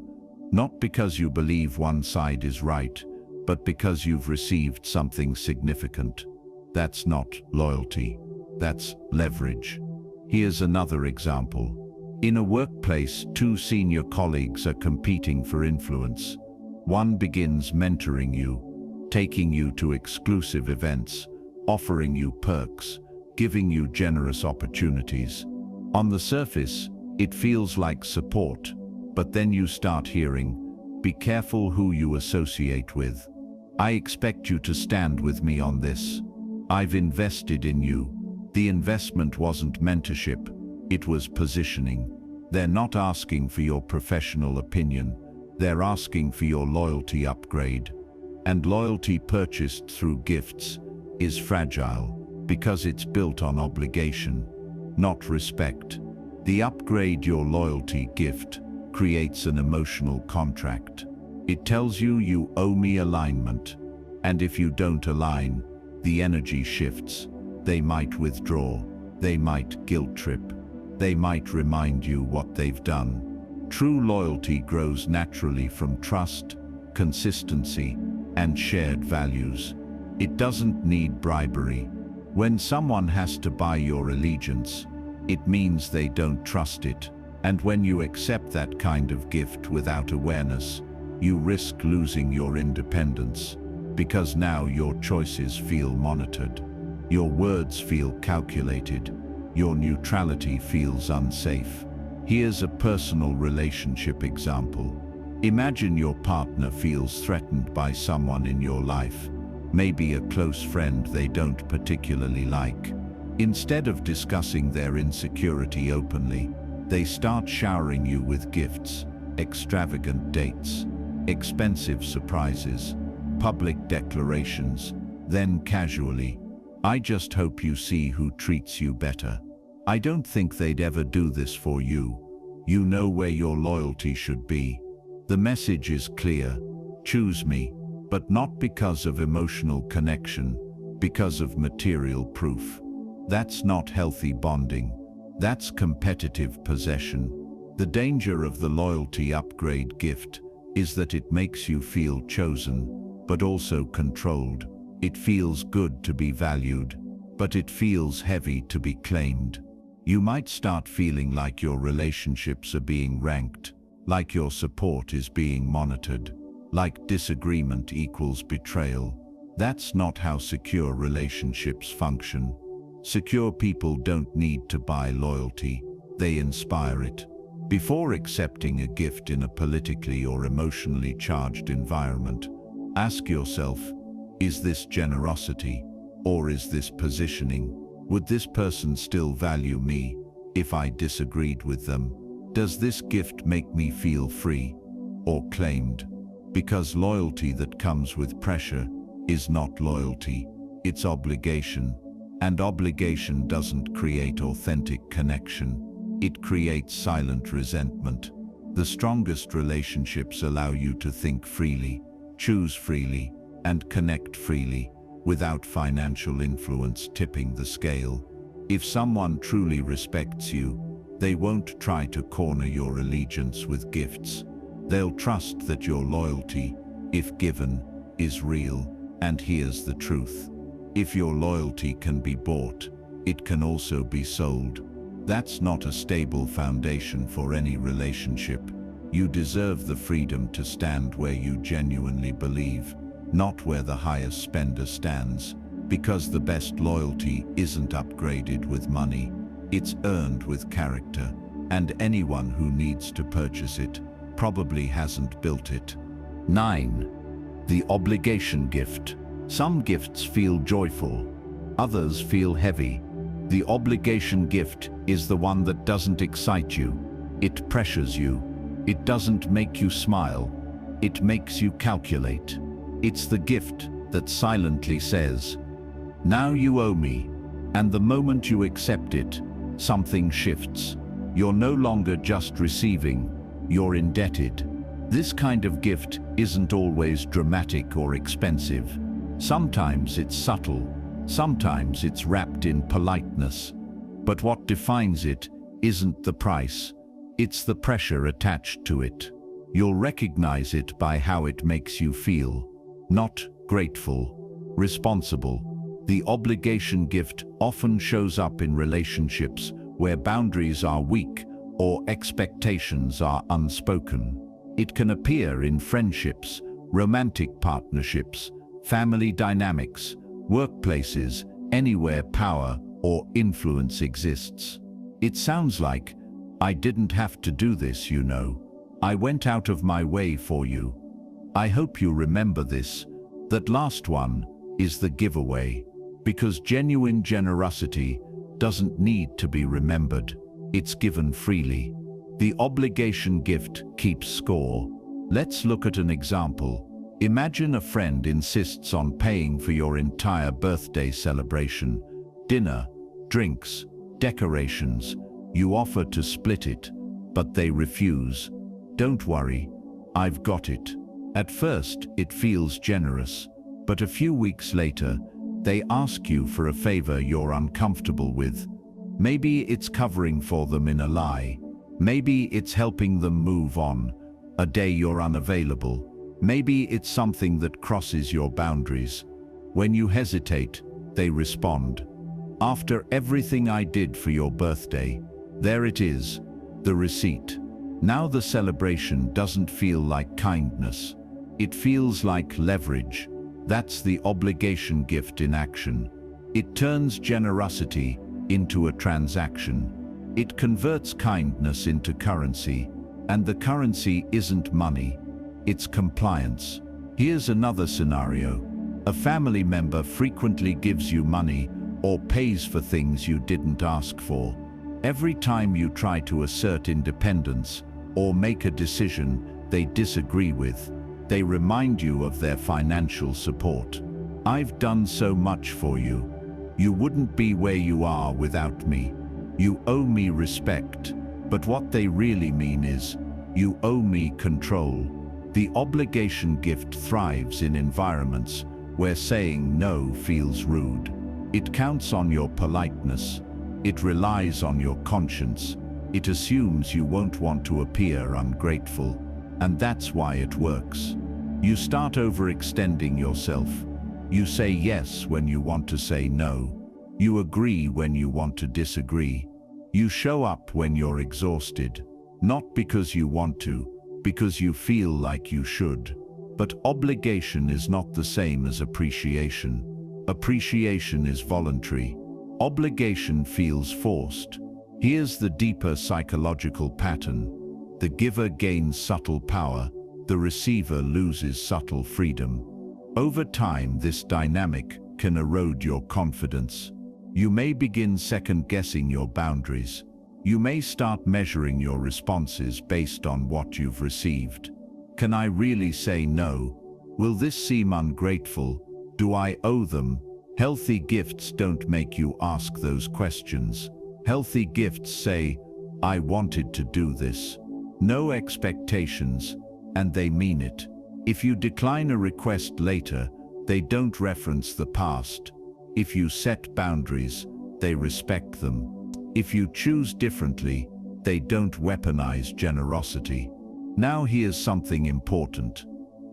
not because you believe one side is right, but because you've received something significant. That's not loyalty, that's leverage. Here's another example. In a workplace, two senior colleagues are competing for influence. One begins mentoring you, taking you to exclusive events, offering you perks, giving you generous opportunities. On the surface, it feels like support, but then you start hearing, "Be careful who you associate with. I expect you to stand with me on this. I've invested in you." The investment wasn't mentorship, it was positioning. They're not asking for your professional opinion, they're asking for your loyalty upgrade. And loyalty purchased through gifts is fragile because it's built on obligation, not respect. The upgrade your loyalty gift creates an emotional contract. It tells you you owe me alignment, and if you don't align, the energy shifts. They might withdraw, they might guilt trip, they might remind you what they've done. True loyalty grows naturally from trust, consistency, and shared values. It doesn't need bribery. When someone has to buy your allegiance, it means they don't trust it. And when you accept that kind of gift without awareness, you risk losing your independence, because now your choices feel monitored. Your words feel calculated. Your neutrality feels unsafe. Here's a personal relationship example. Imagine your partner feels threatened by someone in your life, maybe a close friend they don't particularly like. Instead of discussing their insecurity openly, they start showering you with gifts, extravagant dates, expensive surprises, public declarations, then casually, "I just hope you see who treats you better. I don't think they'd ever do this for you. You know where your loyalty should be." The message is clear: choose me, but not because of emotional connection, because of material proof. That's not healthy bonding. That's competitive possession. The danger of the loyalty upgrade gift is that it makes you feel chosen, but also controlled. It feels good to be valued, but it feels heavy to be claimed. You might start feeling like your relationships are being ranked, like your support is being monitored, like disagreement equals betrayal. That's not how secure relationships function. Secure people don't need to buy loyalty, they inspire it. Before accepting a gift in a politically or emotionally charged environment, ask yourself, Is this generosity, or is this positioning? Would this person still value me if I disagreed with them? Does this gift make me feel free or claimed? Because loyalty that comes with pressure is not loyalty, it's obligation. And obligation doesn't create authentic connection. It creates silent resentment. The strongest relationships allow you to think freely, choose freely, and connect freely, without financial influence tipping the scale. If someone truly respects you, they won't try to corner your allegiance with gifts. They'll trust that your loyalty, if given, is real. And here's the truth. If your loyalty can be bought, it can also be sold. That's not a stable foundation for any relationship. You deserve the freedom to stand where you genuinely believe, not where the highest spender stands, because the best loyalty isn't upgraded with money, it's earned with character, and anyone who needs to purchase it probably hasn't built it. 9. The obligation gift. Some gifts feel joyful, others feel heavy. The obligation gift is the one that doesn't excite you, it pressures you, it doesn't make you smile, it makes you calculate. It's the gift that silently says, "Now you owe me," and the moment you accept it, something shifts. You're no longer just receiving, you're indebted. This kind of gift isn't always dramatic or expensive. Sometimes it's subtle, sometimes it's wrapped in politeness. But what defines it isn't the price, it's the pressure attached to it. You'll recognize it by how it makes you feel. Not grateful, responsible. The obligation gift often shows up in relationships where boundaries are weak or expectations are unspoken. It can appear in friendships, romantic partnerships, family dynamics, workplaces, anywhere power or influence exists. It sounds like, "I didn't have to do this, you know. I went out of my way for you." I hope you remember this. That last one is the giveaway, because genuine generosity doesn't need to be remembered. It's given freely. The obligation gift keeps score. Let's look at an example. Imagine a friend insists on paying for your entire birthday celebration. Dinner, drinks, decorations. You offer to split it, but they refuse. "Don't worry, I've got it." At first, it feels generous, but a few weeks later, they ask you for a favor you're uncomfortable with. Maybe it's covering for them in a lie. Maybe it's helping them move on a day you're unavailable. Maybe it's something that crosses your boundaries. When you hesitate, they respond. "After everything I did for your birthday, there it is, the receipt." Now the celebration doesn't feel like kindness. It feels like leverage. That's the obligation gift in action. It turns generosity into a transaction. It converts kindness into currency, and the currency isn't money, it's compliance. Here's another scenario. A family member frequently gives you money or pays for things you didn't ask for. Every time you try to assert independence or make a decision they disagree with, they remind you of their financial support. "I've done so much for you. You wouldn't be where you are without me. You owe me respect." But what they really mean is, "You owe me control." The obligation gift thrives in environments where saying no feels rude. It counts on your politeness. It relies on your conscience. It assumes you won't want to appear ungrateful. And that's why it works. You start overextending yourself. You say yes when you want to say no. You agree when you want to disagree. You show up when you're exhausted, not because you want to, because you feel like you should. But obligation is not the same as appreciation. Appreciation is voluntary. Obligation feels forced. Here's the deeper psychological pattern. The giver gains subtle power, the receiver loses subtle freedom. Over time, this dynamic can erode your confidence. You may begin second-guessing your boundaries. You may start measuring your responses based on what you've received. Can I really say no? Will this seem ungrateful? Do I owe them? Healthy gifts don't make you ask those questions. Healthy gifts say, I wanted to do this. No expectations, and they mean it. If you decline a request later, they don't reference the past. If you set boundaries, they respect them. If you choose differently, they don't weaponize generosity. Now here's something important.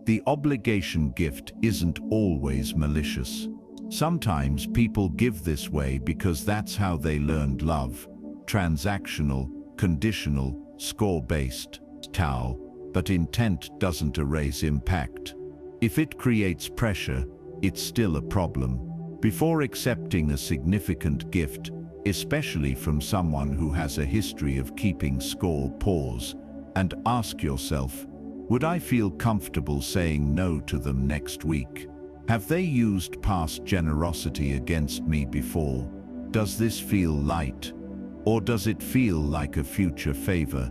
The obligation gift isn't always malicious. Sometimes people give this way because that's how they learned love. Transactional, conditional, score-based, Tao. But intent doesn't erase impact. If it creates pressure, it's still a problem. Before accepting a significant gift, especially from someone who has a history of keeping score, pause and ask yourself, would I feel comfortable saying no to them next week? Have they used past generosity against me before? Does this feel light? Or does it feel like a future favor?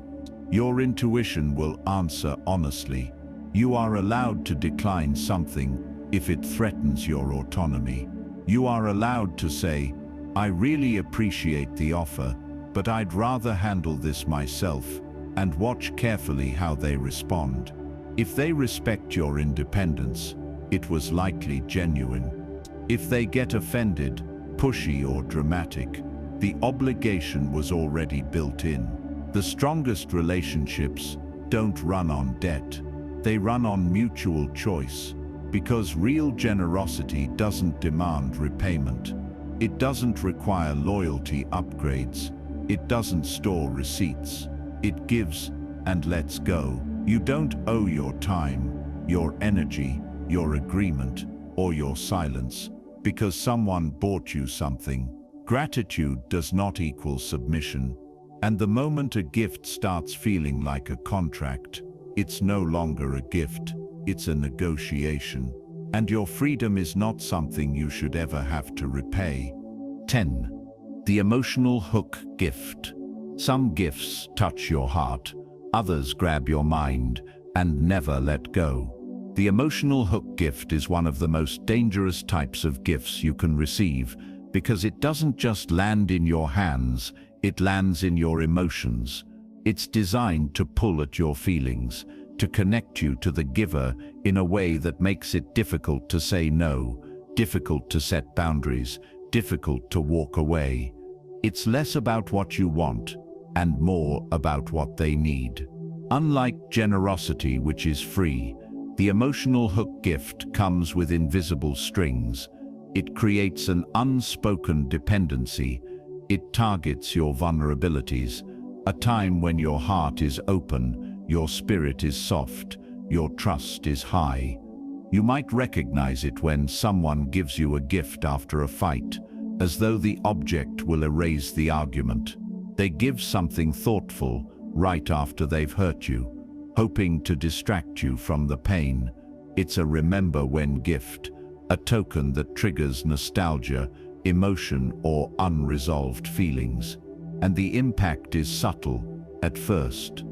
Your intuition will answer honestly. You are allowed to decline something if it threatens your autonomy. You are allowed to say, I really appreciate the offer, but I'd rather handle this myself, and watch carefully how they respond. If they respect your independence, it was likely genuine. If they get offended, pushy or dramatic, the obligation was already built in. The strongest relationships don't run on debt. They run on mutual choice, because real generosity doesn't demand repayment. It doesn't require loyalty upgrades. It doesn't store receipts. It gives and lets go. You don't owe your time, your energy, your agreement, or your silence, because someone bought you something. Gratitude does not equal submission. And the moment a gift starts feeling like a contract, it's no longer a gift, it's a negotiation. And your freedom is not something you should ever have to repay. 10. The emotional hook gift. Some gifts touch your heart, others grab your mind and never let go. The emotional hook gift is one of the most dangerous types of gifts you can receive because it doesn't just land in your hands, it lands in your emotions. It's designed to pull at your feelings, to connect you to the giver in a way that makes it difficult to say no, difficult to set boundaries, difficult to walk away. It's less about what you want and more about what they need. Unlike generosity, which is free, the emotional hook gift comes with invisible strings. It creates an unspoken dependency. It targets your vulnerabilities, a time when your heart is open, your spirit is soft, your trust is high. You might recognize it when someone gives you a gift after a fight, as though the object will erase the argument. They give something thoughtful right after they've hurt you, hoping to distract you from the pain. It's a remember when gift, a token that triggers nostalgia, emotion, or unresolved feelings. And the impact is subtle at first.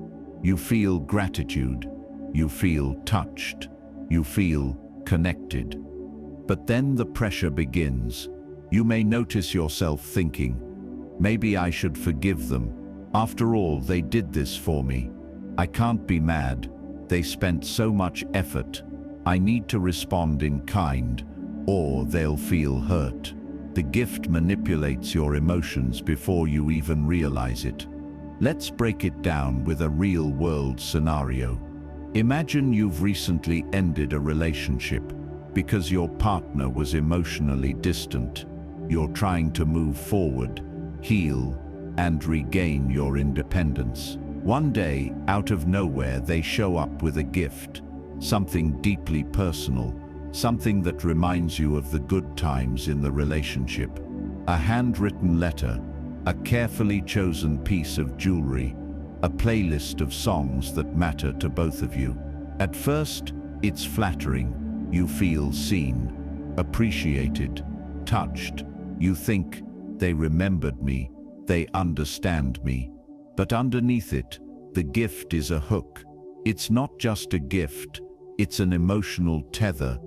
You feel gratitude, you feel touched, you feel connected. But then the pressure begins. You may notice yourself thinking, maybe I should forgive them. After all, they did this for me. I can't be mad. They spent so much effort. I need to respond in kind, or they'll feel hurt. The gift manipulates your emotions before you even realize it. Let's break it down with a real-world scenario. Imagine you've recently ended a relationship because your partner was emotionally distant. You're trying to move forward, heal, and regain your independence. One day, out of nowhere, they show up with a gift, something deeply personal, something that reminds you of the good times in the relationship. A handwritten letter, a carefully chosen piece of jewelry, a playlist of songs that matter to both of you. At first, it's flattering. You feel seen, appreciated, touched. You think, they remembered me, they understand me. But underneath it, the gift is a hook. It's not just a gift, it's an emotional tether.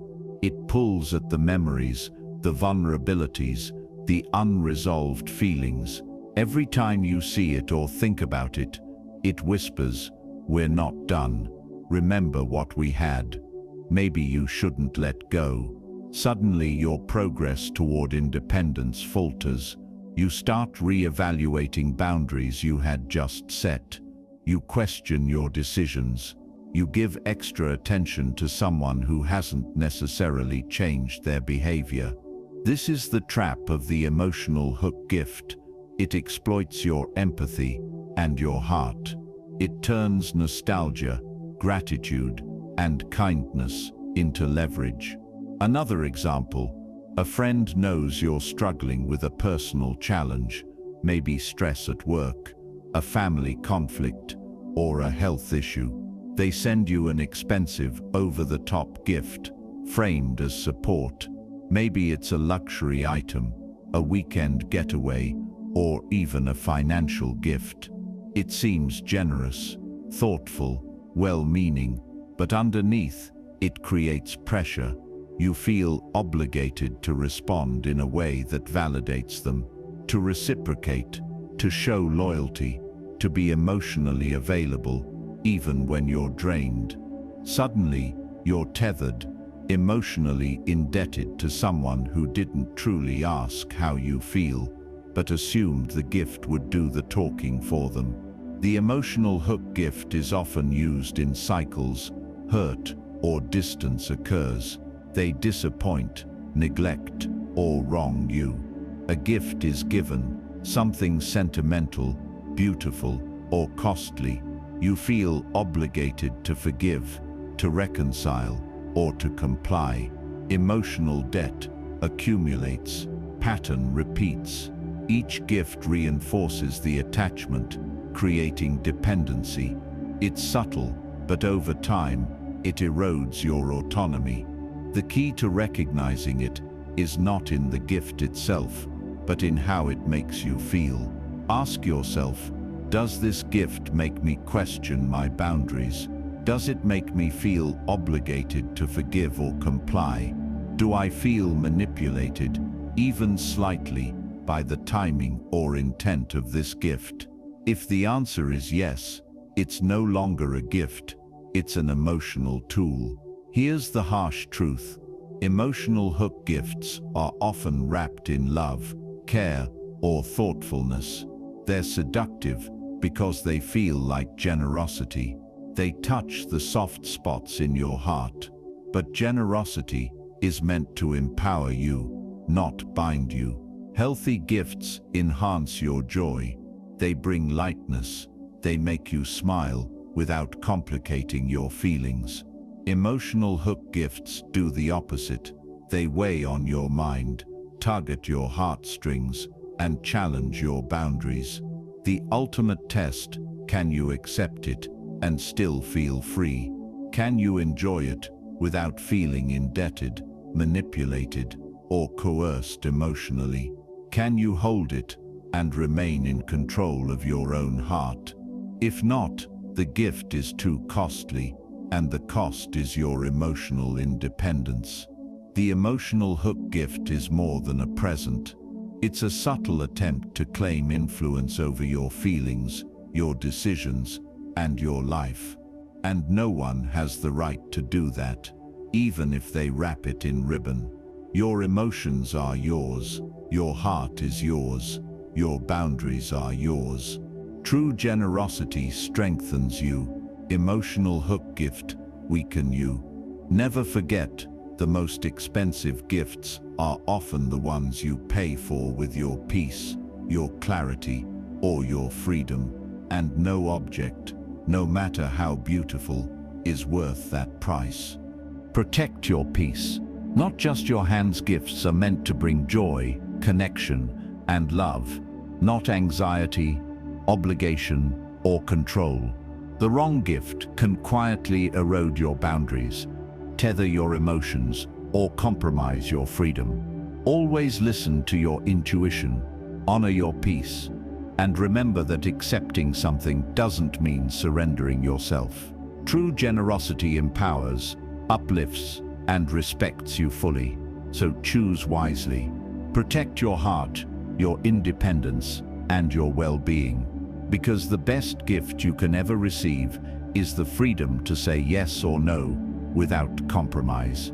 It pulls at the memories, the vulnerabilities, the unresolved feelings. Every time you see it or think about it, it whispers, "We're not done. Remember what we had. Maybe you shouldn't let go." Suddenly your progress toward independence falters. You start re-evaluating boundaries you had just set. You question your decisions. You give extra attention to someone who hasn't necessarily changed their behavior. This is the trap of the emotional hook gift. It exploits your empathy and your heart. It turns nostalgia, gratitude, and kindness into leverage. Another example, a friend knows you're struggling with a personal challenge, maybe stress at work, a family conflict, or a health issue. They send you an expensive, over-the-top gift, framed as support. Maybe it's a luxury item, a weekend getaway, or even a financial gift. It seems generous, thoughtful, well-meaning, but underneath, it creates pressure. You feel obligated to respond in a way that validates them, to reciprocate, to show loyalty, to be emotionally available, even when you're drained. Suddenly, you're tethered, emotionally indebted to someone who didn't truly ask how you feel, but assumed the gift would do the talking for them. The emotional hook gift is often used in cycles. Hurt or distance occurs. They disappoint, neglect, or wrong you. A gift is given, something sentimental, beautiful, or costly. You feel obligated to forgive, to reconcile, or to comply. Emotional debt accumulates, pattern repeats. Each gift reinforces the attachment, creating dependency. It's subtle, but over time, it erodes your autonomy. The key to recognizing it is not in the gift itself, but in how it makes you feel. Ask yourself, does this gift make me question my boundaries? Does it make me feel obligated to forgive or comply? Do I feel manipulated, even slightly, by the timing or intent of this gift? If the answer is yes, it's no longer a gift, it's an emotional tool. Here's the harsh truth. Emotional hook gifts are often wrapped in love, care, or thoughtfulness. They're seductive because they feel like generosity. They touch the soft spots in your heart. But generosity is meant to empower you, not bind you. Healthy gifts enhance your joy. They bring lightness. They make you smile without complicating your feelings. Emotional hook gifts do the opposite. They weigh on your mind, tug at your heartstrings, and challenge your boundaries. The ultimate test, can you accept it and still feel free? Can you enjoy it without feeling indebted, manipulated, or coerced emotionally? Can you hold it and remain in control of your own heart? If not, the gift is too costly, and the cost is your emotional independence. The emotional hook gift is more than a present. It's a subtle attempt to claim influence over your feelings, your decisions, and your life. And no one has the right to do that, even if they wrap it in ribbon. Your emotions are yours, your heart is yours, your boundaries are yours. True generosity strengthens you. Emotional hook gift weaken you. Never forget, the most expensive gifts are often the ones you pay for with your peace, your clarity, or your freedom. And no object, no matter how beautiful, is worth that price. Protect your peace. Not just your hands. Gifts are meant to bring joy, connection, and love, not anxiety, obligation, or control. The wrong gift can quietly erode your boundaries, tether your emotions, or compromise your freedom. Always listen to your intuition, honor your peace, and remember that accepting something doesn't mean surrendering yourself. True generosity empowers, uplifts, and respects you fully. So choose wisely. Protect your heart, your independence, and your well-being, because the best gift you can ever receive is the freedom to say yes or no without compromise.